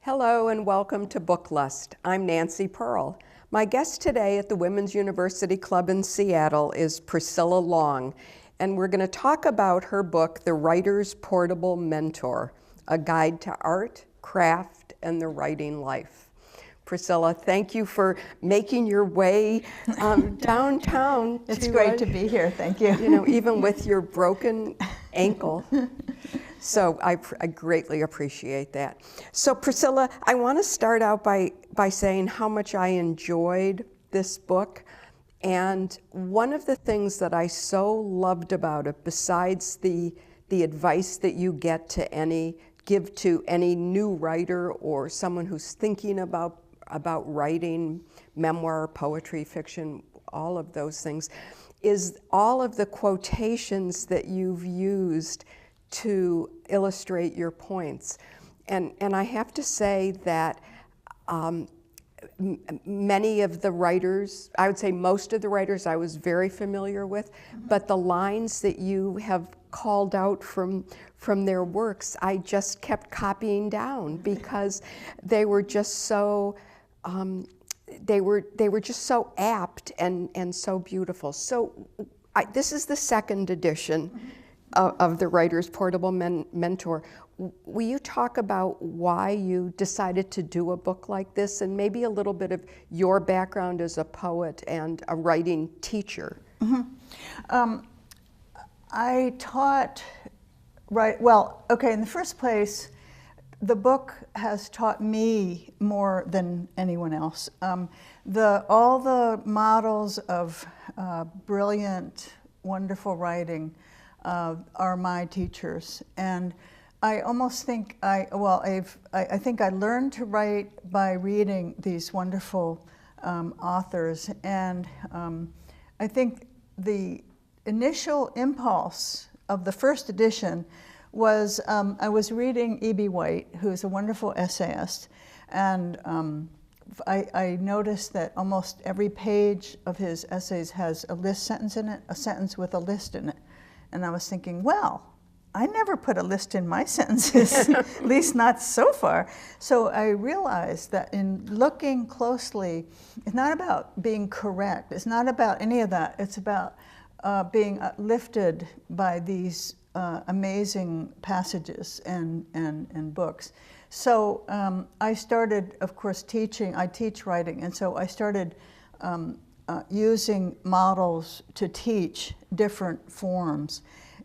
Hello and welcome to Book Lust. I'm Nancy Pearl. My guest today at the Women's University Club in Seattle is Priscilla Long, and we're going to talk about her book, The Writer's Portable Mentor, A Guide to Art, Craft, and the Writing Life. Priscilla, thank you for making your way downtown. It's great to be here, thank you. You know, even with your broken ankle. So I greatly appreciate that. So Priscilla, I want to start out by saying how much I enjoyed this book. And one of the things that I so loved about it, besides the advice that you give to any new writer or someone who's thinking about writing memoir, poetry, fiction, all of those things, is all of the quotations that you've used to illustrate your points. And I have to say that many of the writers, I would say most of the writers I was very familiar with, but the lines that you have called out from their works, I just kept copying down because they were just so, they were just so apt and so beautiful. So this is the second edition of the Writer's Portable Mentor. Will you talk about why you decided to do a book like this, and maybe a little bit of your background as a poet and a writing teacher? Mm-hmm. I taught, in the first place, the book has taught me more than anyone else. All the models of brilliant, wonderful writing are my teachers, and I almost think I think I learned to write by reading these wonderful authors, and I think the initial impulse of the first edition was I was reading E.B. White, who is a wonderful essayist, and I noticed that almost every page of his essays has a list sentence in it, a sentence with a list in it. And I was thinking, well, I never put a list in my sentences, at least not so far. So I realized that in looking closely, it's not about being correct. It's not about any of that. It's about being lifted by these amazing passages and books. So I started, of course, teaching. I teach writing, and so I started using models to teach different forms.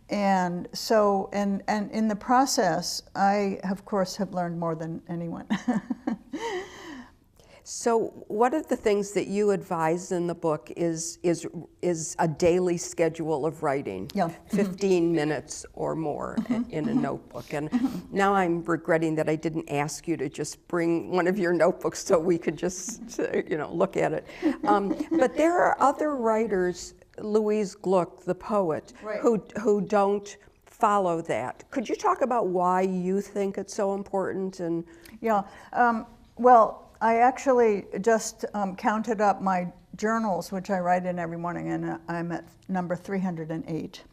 And so, and in the process, I, of course, have learned more than anyone. So one of the things that you advise in the book is a daily schedule of writing, yeah. 15 minutes or more in a notebook. And now I'm regretting that I didn't ask you to just bring one of your notebooks so we could just look at it. But there are other writers, Louise Gluck, the poet, right, who don't follow that. Could you talk about why you think it's so important? And yeah, well, I actually just counted up my journals, which I write in every morning, and I'm at number 308.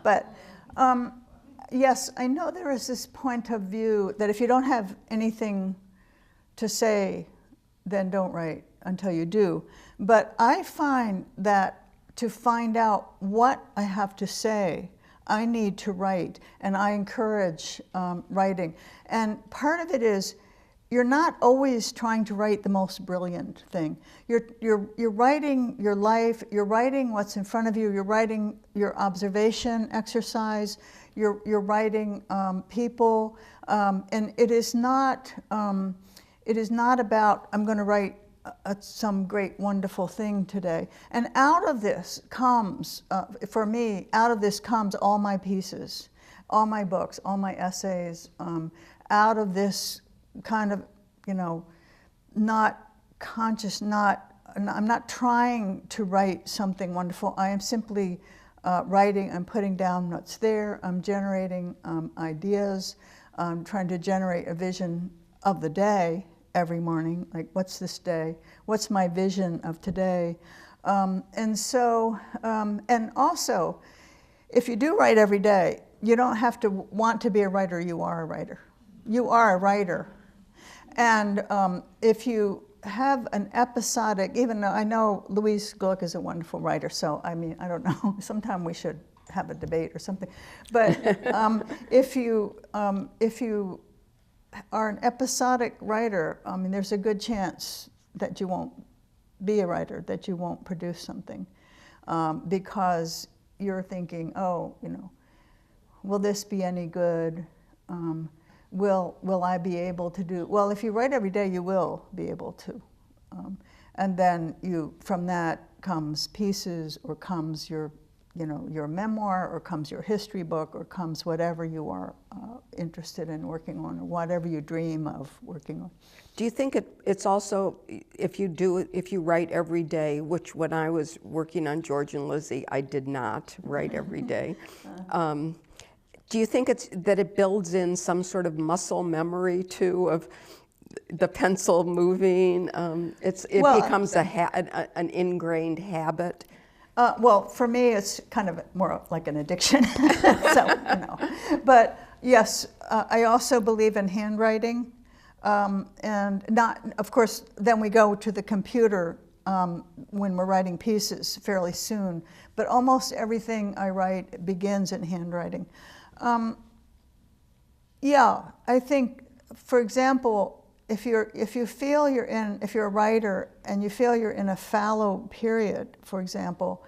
But yes, I know there is this point of view that if you don't have anything to say, then don't write until you do. But I find that to find out what I have to say, I need to write, and I encourage writing. And part of it is, you're not always trying to write the most brilliant thing. You're writing your life, you're writing what's in front of you, you're writing your observation exercise, you're writing people, and it is not about, I'm going to write some great wonderful thing today. And out of this comes, for me, out of this comes all my pieces, all my books, all my essays, out of this kind of, not conscious, I'm not trying to write something wonderful. I am simply writing, I'm putting down what's there, I'm generating ideas, I'm trying to generate a vision of the day every morning, like what's this day? What's my vision of today? And so, and also, if you do write every day, you don't have to want to be a writer, you are a writer. You are a writer. And if you have an episodic, even though I know Louise Gluck is a wonderful writer, so I mean, I don't know, sometime we should have a debate or something. But if you are an episodic writer, I mean, there's a good chance that you won't be a writer, that you won't produce something, because you're thinking, oh, you know, will this be any good? Will I be able to do? Well, if you write every day, you will be able to. And then from that comes pieces, or comes your memoir, or comes your history book, or comes whatever you are interested in working on, or whatever you dream of working on. Do you think it's also, if you write every day, which when I was working on George and Lizzie, I did not write every day. Do you think that it builds in some sort of muscle memory too, of the pencil moving? It becomes an ingrained habit. Well, for me, it's kind of more like an addiction. So, you know. But yes, I also believe in handwriting, and not, of course. Then we go to the computer when we're writing pieces fairly soon. But almost everything I write begins in handwriting. Yeah, I think, for example, if you're a writer and you feel you're in a fallow period, for example,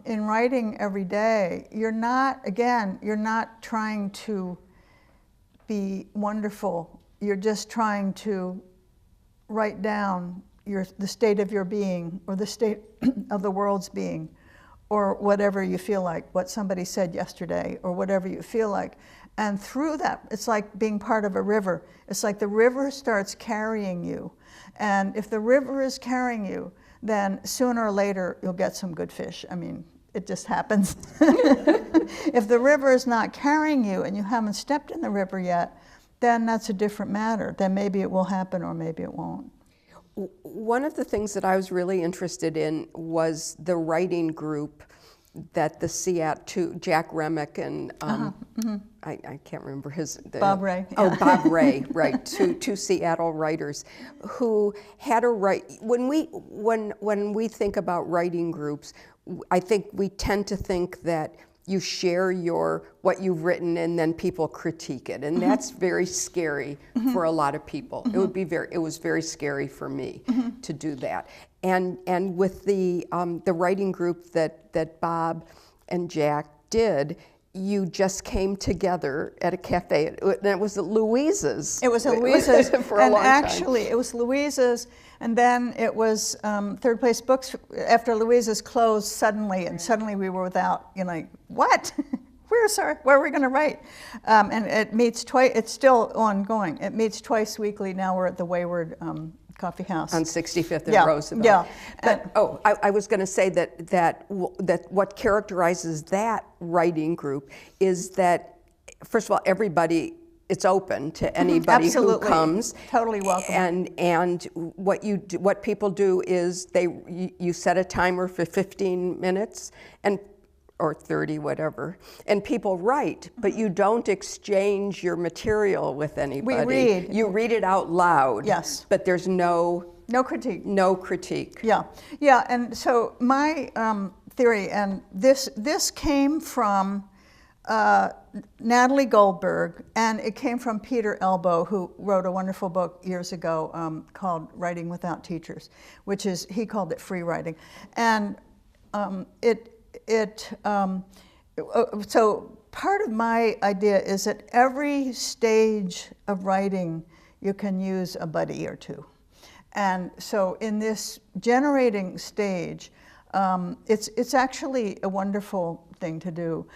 in writing every day, you're not trying to be wonderful. You're just trying to write down the state of your being, or the state of the world's being, or whatever you feel like, what somebody said yesterday, or whatever you feel like. And through that, it's like being part of a river. It's like the river starts carrying you. And if the river is carrying you, then sooner or later you'll get some good fish. I mean, it just happens. If the river is not carrying you and you haven't stepped in the river yet, then that's a different matter. Then maybe it will happen, or maybe it won't. One of the things that I was really interested in was the writing group that the Seattle, Jack Remick and I can't remember Bob Ray. Oh, yeah. Bob Ray, right? Two Seattle writers who had a write. When we think about writing groups, I think we tend to think that you share what you've written and then people critique it, and that's very scary for a lot of people. It was very scary for me to do that. And with the writing group that Bob and Jack did, you just came together at a cafe, and it was at Louise's. It was at Louise's, for a long time. Actually, it was Louise's, and then it was Third Place Books. After Louise's closed suddenly, and suddenly we were without, like, what? Where are we going to write? And it meets twice. It's still ongoing. It meets twice weekly. Now we're at the Wayward Coffee House on 65th and Roosevelt. Yeah. But I was going to say that what characterizes that writing group is that, first of all, it's open to anybody who comes. Totally welcome. And what people do is you set a timer for 15 minutes or 30, whatever, and people write, but you don't exchange your material with anybody. We read. You read it out loud. Yes. But there's no critique. No critique. Yeah, and so my theory, and this came from Natalie Goldberg, and it came from Peter Elbow, who wrote a wonderful book years ago called Writing Without Teachers, which is, he called it free writing. And so part of my idea is that every stage of writing you can use a buddy or two. And so in this generating stage, it's actually a wonderful thing to do.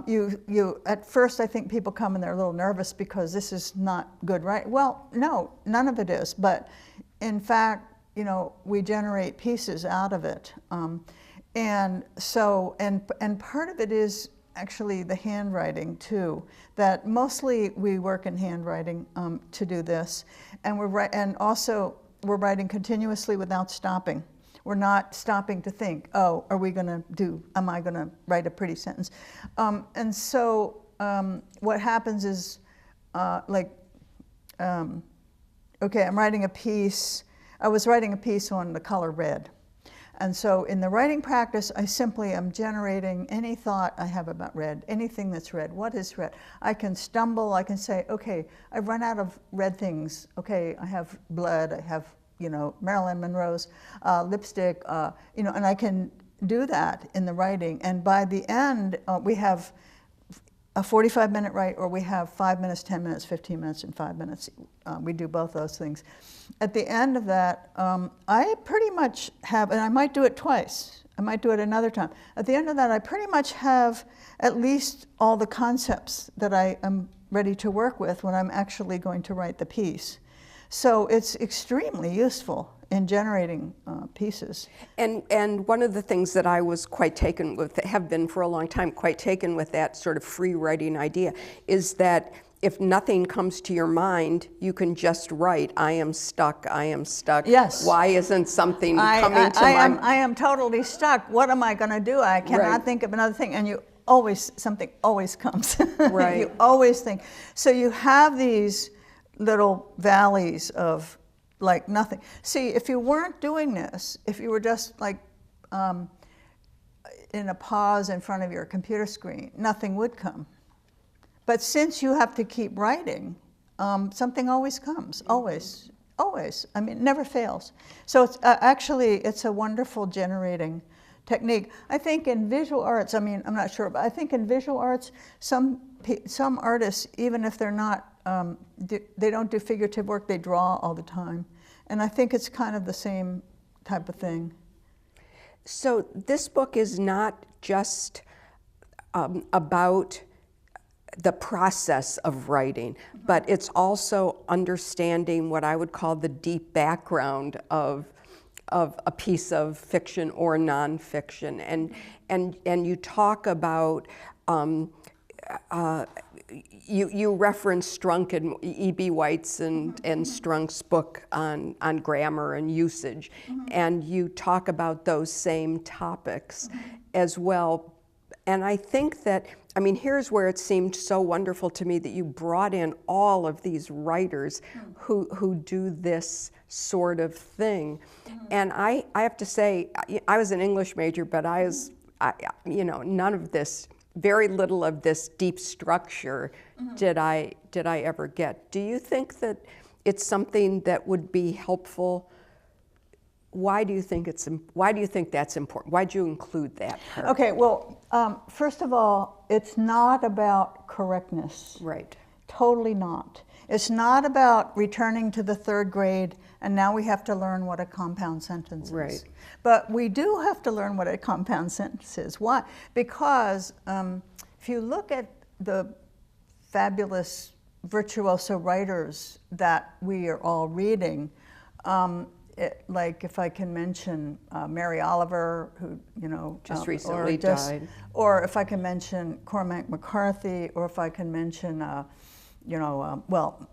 You at first, I think people come and they're a little nervous because this is not good, right? Well, no, none of it is. But in fact, we generate pieces out of it. And so, and part of it is actually the handwriting too. That mostly we work in handwriting to do this, and we're writing continuously without stopping. We're not stopping to think, oh, am I going to write a pretty sentence? And so what happens is, like okay, I'm writing a piece. I was writing a piece on the color red. And so in the writing practice, I simply am generating any thought I have about red, anything that's red. What is red? I can stumble, I can say, okay, I've run out of red things. Okay, I have blood, I have, Marilyn Monroe's lipstick, and I can do that in the writing. And by the end, we have a 45-minute write, or we have 5 minutes, 10 minutes, 15 minutes, and 5 minutes. We do both those things. At the end of that, I pretty much have, and I might do it twice, I might do it another time. At the end of that, I pretty much have at least all the concepts that I am ready to work with when I'm actually going to write the piece. So it's extremely useful in generating pieces. And one of the things that I was quite taken with, have been for a long time, quite taken with that sort of free writing idea, is that if nothing comes to your mind, you can just write, I am stuck, I am stuck. Yes. Why isn't something coming to mind? I am totally stuck. What am I going to do? I cannot think of another thing. And something always comes. Right. You always think. So you have these little valleys of like nothing. See, if you weren't doing this, if you were just like in a pause in front of your computer screen, nothing would come. But since you have to keep writing, something always comes, always, always. I mean, it never fails. So it's it's a wonderful generating technique. I think in visual arts, I mean, I'm not sure, but I think in visual arts, some artists, even if they're not, they don't do figurative work, they draw all the time. And I think it's kind of the same type of thing. So this book is not just about the process of writing, but it's also understanding what I would call the deep background of a piece of fiction or nonfiction. And you talk about, you reference Strunk and E.B. White's and Strunk's book on grammar and usage, and you talk about those same topics as well. And I think that, I mean, here's where it seemed so wonderful to me that you brought in all of these writers who do this sort of thing. And I have to say, I was an English major, but none of this, very little of this deep structure did I ever get. Do you think that it's something that would be helpful? Why do you think that's important? Why'd you include that part? Okay, well, first of all, it's not about correctness. Right. Totally not. It's not about returning to the third grade and now we have to learn what a compound sentence is. Right. But we do have to learn what a compound sentence is. Why? Because if you look at the fabulous virtuoso writers that we are all reading, like if I can mention Mary Oliver, who just recently died, or if I can mention Cormac McCarthy, or if I can mention, well,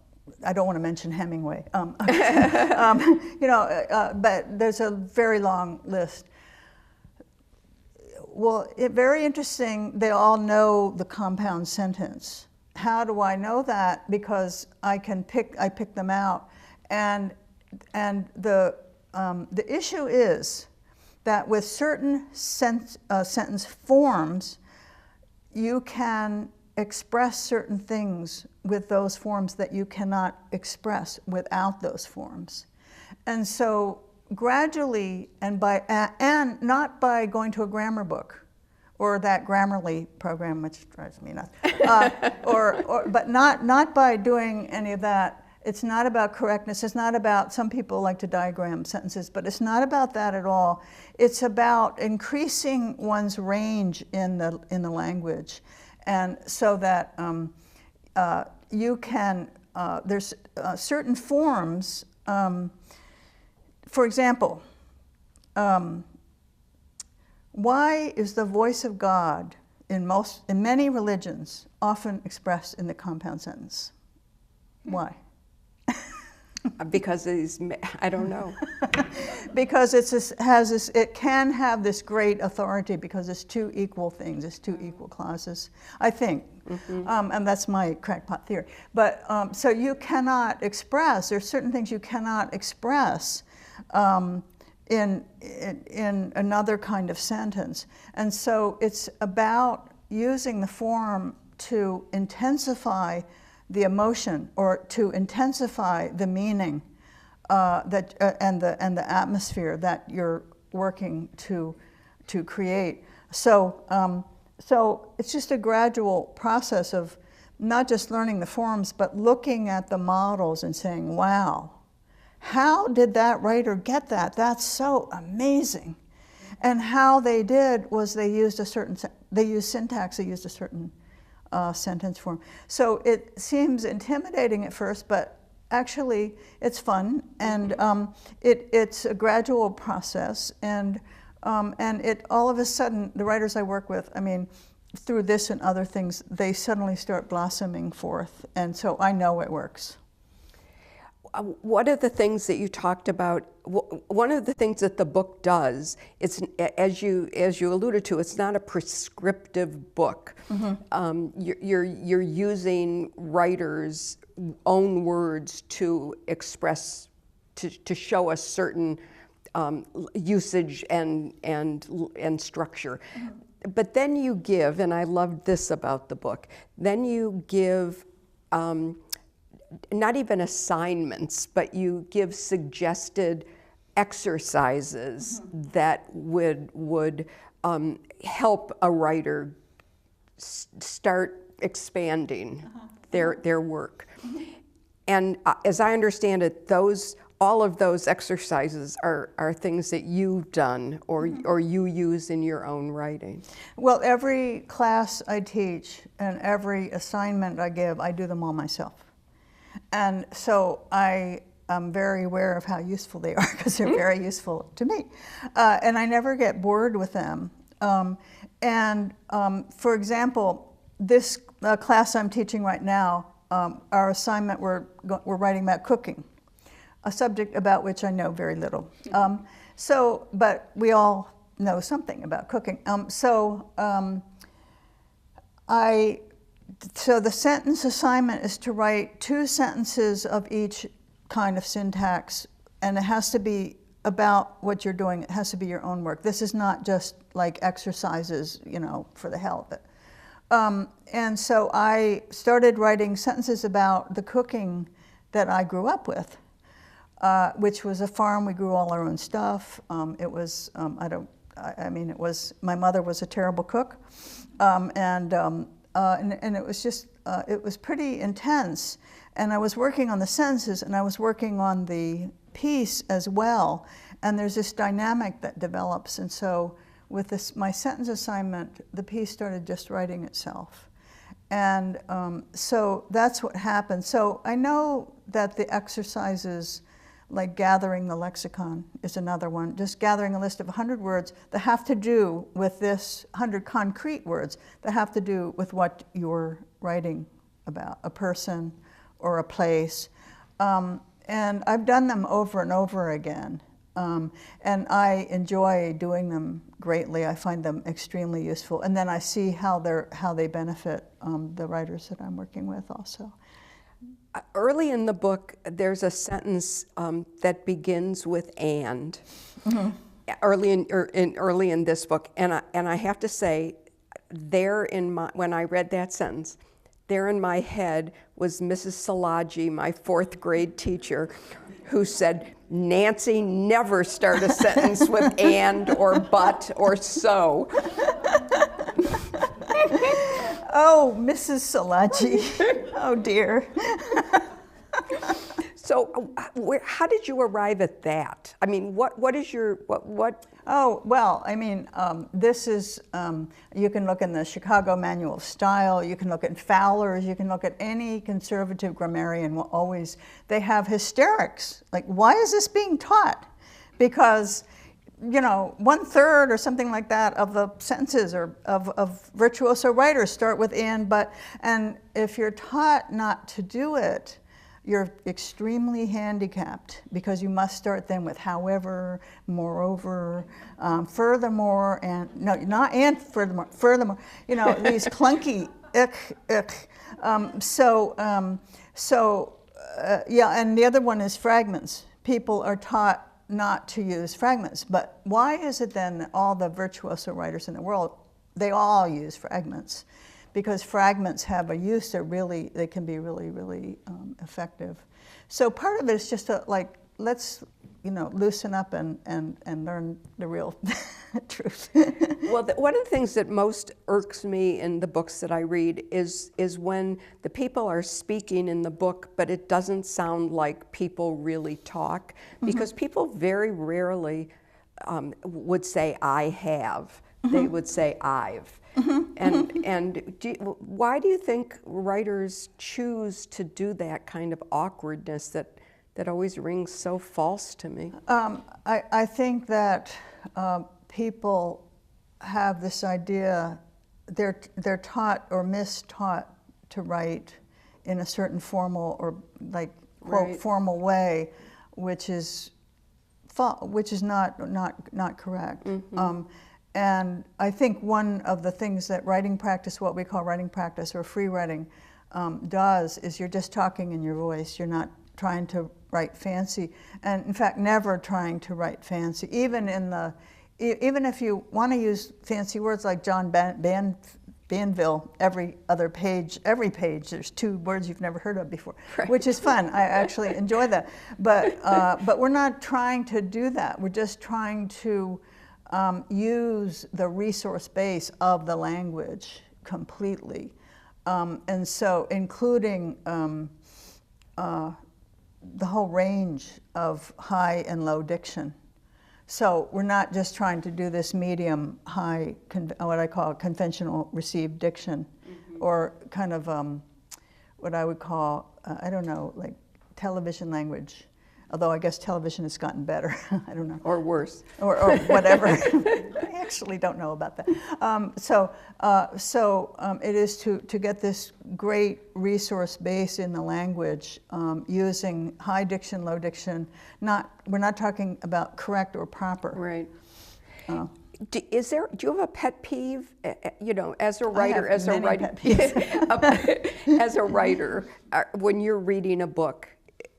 I don't want to mention Hemingway, but there's a very long list. Well, very interesting. They all know the compound sentence. How do I know that? Because I pick them out, and the issue is that with certain sentence forms, you can express certain things with those forms that you cannot express without those forms. And so gradually, and not by going to a grammar book or that Grammarly program, which drives me nuts, but not by doing any of that. It's not about correctness. It's not about, some people like to diagram sentences, but it's not about that at all. It's about increasing one's range in the language, and so that you can. There's certain forms. For example, why is the voice of God in many religions often expressed in the compound sentence? Why? Because I don't know. Because it can have this great authority because it's two equal things, it's two equal clauses, I think. And that's my crackpot theory. But so you cannot express, there's certain things you cannot express in another kind of sentence. And so it's about using the form to intensify the emotion or to intensify the meaning and the atmosphere that you're working to create. So so it's just a gradual process of not just learning the forms, but looking at the models and saying, wow, how did that writer get that? That's so amazing. And how they did was they used syntax, they used a certain sentence form. So it seems intimidating at first, but actually it's fun, and it's a gradual process, and it all of a sudden, the writers I work with, I mean, through this and other things, they suddenly start blossoming forth, and so I know it works. One of the things that you talked about, one of the things that the book does, it's as you alluded to, it's not a prescriptive book. You're using writers' own words to express, to show a certain usage and structure. But then you give, and I loved this about the book, then you give not even assignments, but you give suggested exercises that would help a writer start expanding their work. And as I understand it, all of those exercises are things that you've done or you use in your own writing. Well, every class I teach and every assignment I give, I do them all myself. And so I am very aware of how useful they are because they're very useful to me. And I never get bored with them. For example, this class I'm teaching right now, our assignment, we're writing about cooking, a subject about which I know very little. But we all know something about cooking. So the sentence assignment is to write 2 sentences of each kind of syntax, and it has to be about what you're doing. It has to be your own work. This is not just like exercises, you know, for the hell of it. And so I started writing sentences about the cooking that I grew up with, which was a farm. We grew all our own stuff. It was, it was, my mother was a terrible cook. And it was just, it was pretty intense. And I was working on the sentences, and I was working on the piece as well. And there's this dynamic that develops. And so with this, my sentence assignment, the piece started just writing itself. And so that's what happened. So I know that the exercises, like gathering the lexicon is another one, just gathering a list of 100 words that have to do with this, 100 concrete words that have to do with what you're writing about, a person or a place. And I've done them over and over again. And I enjoy doing them greatly. I find them extremely useful. And then I see how they benefit the writers that I'm working with also. Early in the book, there's a sentence that begins with "and." Early in this book, and I have to say, when I read that sentence, there in my head was Mrs. Szilagyi, my 4th grade teacher, who said, "Nancy, never start a sentence with "and" or "but" or "so." Oh, Mrs. Szilagyi. Oh, dear. So how did you arrive at that? I mean, what is your, what? Oh, well, I mean, this is, you can look in the Chicago Manual of Style, you can look at Fowler's, you can look at any conservative grammarian will always, they have hysterics. Like, why is this being taught? Because, you know, 1/3 or something like that of the sentences or of virtuoso writers start with "and," "but," and if you're taught not to do it, you're extremely handicapped because you must start then with however, moreover, furthermore, and no, not and furthermore, you know, these clunky yeah, and the other one is fragments. People are taught not to use fragments, but why is it then that all the virtuoso writers in the world, they all use fragments? Because fragments have a use, they can be really, really effective. So part of it is just to, like, let's, you know, loosen up and learn the real truth. Well, one of the things that most irks me in the books that I read is when the people are speaking in the book, but it doesn't sound like people really talk, because people very rarely would say, I have. They would say, I've. And why do you think writers choose to do that kind of awkwardness that always rings so false to me? I think that people have this idea, they're taught or mistaught to write in a certain formal or, like, quote, Right. formal way, which is not correct. And I think one of the things that writing practice, what we call writing practice or free writing, does is you're just talking in your voice. You're not trying to write fancy, and in fact, never trying to write fancy. Even if you want to use fancy words like John Banville, every page, there's 2 words you've never heard of before, right. Which is fun. I actually enjoy that. But we're not trying to do that. We're just trying to use the resource base of the language completely. And so including the whole range of high and low diction. So we're not just trying to do this medium high, what I call conventional received diction, or kind of what I would call, I don't know, like television language. Although I guess television has gotten better. I don't know. Or worse. Or whatever. I actually don't know about that. It is to get this great resource base in the language using high diction, low diction. We're not talking about correct or proper. Right. Do you have a pet peeve? You know, as a writer, as a writer, when you're reading a book,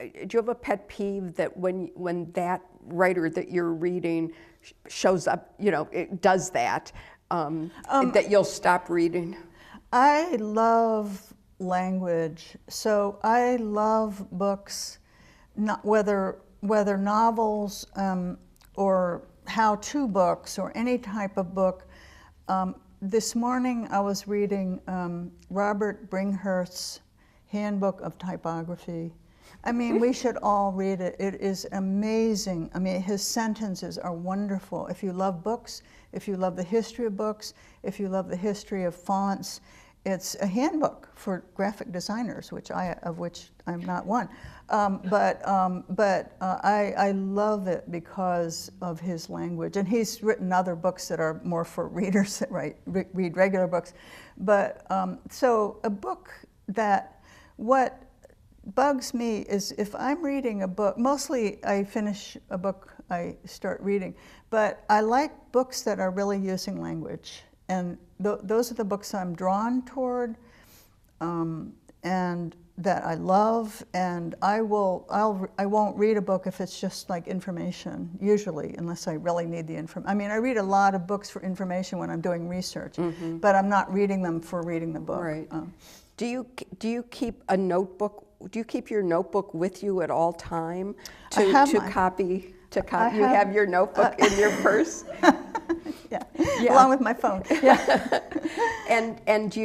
do you have a pet peeve that when that writer that you're reading shows up, you know, it does that, that you'll stop reading? I love language, so I love books, not whether novels or how-to books or any type of book. This morning I was reading Robert Bringhurst's Handbook of Typography. I mean, we should all read it. It is amazing. I mean, his sentences are wonderful. If you love books, if you love the history of books, if you love the history of fonts, it's a handbook for graphic designers, of which I'm not one. I love it because of his language. And he's written other books that are more for readers that read regular books. But so a book that, what bugs me is if I'm reading a book, mostly I finish a book I start reading, but I like books that are really using language. And those are the books I'm drawn toward, and that I love. And I won't read a book if it's just like information, usually, unless I really need the information. I mean, I read a lot of books for information when I'm doing research, but I'm not reading them for reading the book. Right. Do you keep a notebook? Do you keep your notebook with you at all time to copy? You have your notebook in your purse. Yeah, along with my phone. Yeah. And do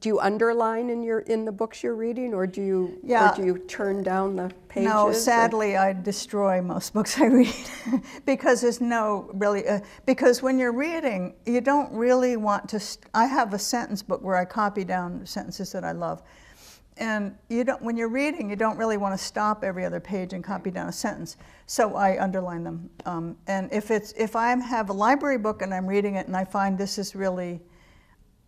you underline in the books you're reading, or do you turn down the pages? No, sadly, I destroy most books I read because there's because when you're reading, you don't really want to. I have a sentence book where I copy down sentences that I love. And when you're reading, you don't really want to stop every other page and copy down a sentence. So I underline them. And if I have a library book and I'm reading it and I find this is really,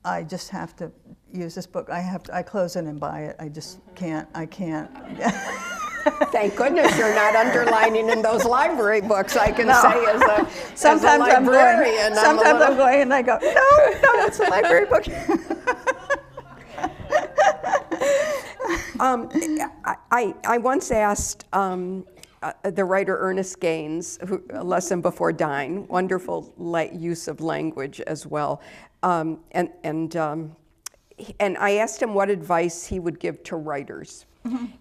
I just have to use this book. I close it and buy it. I just can't. I can't. Thank goodness you're not underlining in those library books, I can say as a, Sometimes as a librarian. I'm going and I go, no, it's a library book. I once asked the writer Ernest Gaines, A Lesson Before Dying, wonderful use of language as well, and I asked him what advice he would give to writers,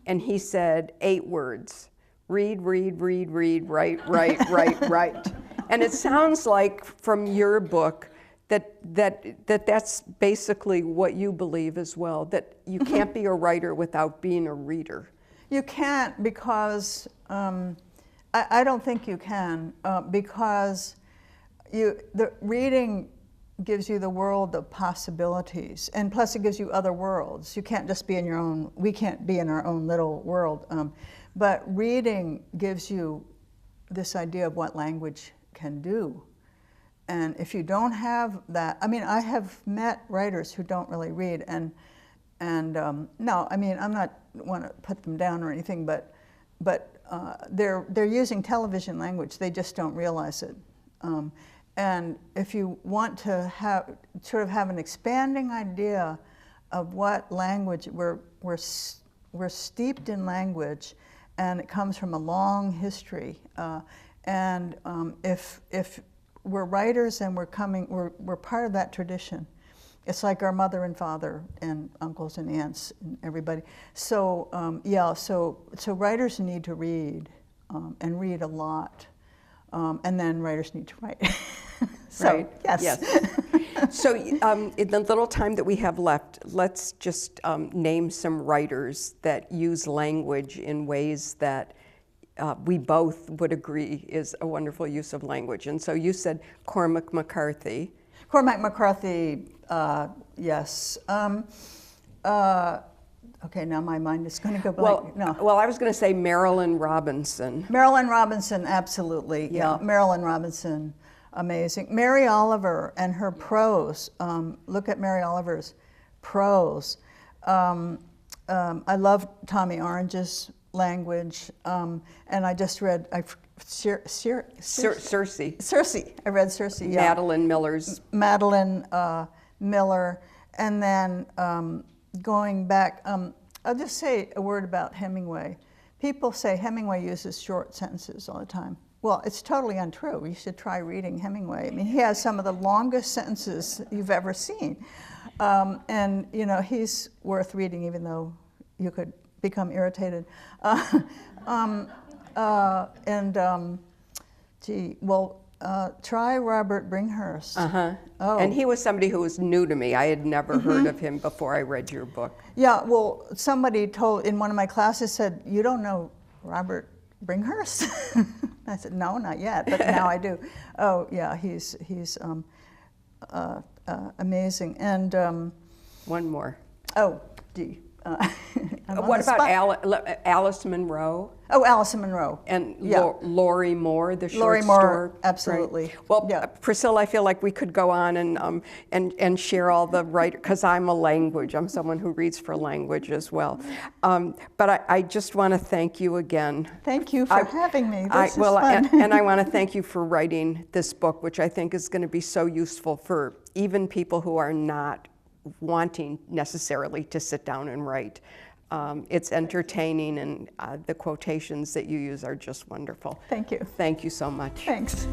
and he said 8 words: read, read, read, read, write, write, write, write. And it sounds like from your book that's basically what you believe as well, that you can't be a writer without being a reader. You can't, because I don't think you can, because the reading gives you the world of possibilities, and plus it gives you other worlds. You can't just be in your own, we can't be in our own little world, but reading gives you this idea of what language can do. And if you don't have that, I mean, I have met writers who don't really read, and no, I mean, I'm not want to put them down or anything, but they're using television language. They just don't realize it. And if you want to have an expanding idea of what language, we're steeped in language, and it comes from a long history. And if we're writers and we're part of that tradition. It's like our mother and father and uncles and aunts and everybody. So so writers need to read, and read a lot, and then writers need to write. So, right. Yes. So in the little time that we have left, let's just name some writers that use language in ways that we both would agree is a wonderful use of language. And so you said Cormac McCarthy. Cormac McCarthy, yes. Okay, now my mind is going to go blank. Well, I was going to say Marilynne Robinson. Marilynne Robinson, absolutely. Yeah, Marilynne Robinson, amazing. Mary Oliver and her prose. Look at Mary Oliver's prose. I love Tommy Orange's language, and I just read Circe. I read Circe. Yeah. Madeline Miller's. Madeline Miller, and then going back, I'll just say a word about Hemingway. People say Hemingway uses short sentences all the time. Well, it's totally untrue. You should try reading Hemingway. I mean, he has some of the longest sentences you've ever seen, and you know, he's worth reading, even though you could become irritated. Try Robert Bringhurst. Oh. And he was somebody who was new to me. I had never heard of him before I read your book. Yeah, well, somebody told, in one of my classes, said, "You don't know Robert Bringhurst?" I said, "No, not yet, but now I do." Oh, yeah, he's amazing. And one more. Oh, gee. What about Alice Munro? Oh, Alison Munro. And Lori Moore, the short Lori Moore, story. absolutely. Right. Well, yeah. Priscilla, I feel like we could go on and share all the writers, because I'm I'm someone who reads for language as well. But I just want to thank you again. Thank you for having me. This is fun. And I want to thank you for writing this book, which I think is going to be so useful for even people who are not wanting necessarily to sit down and write. It's entertaining, and the quotations that you use are just wonderful. Thank you. Thank you so much. Thanks.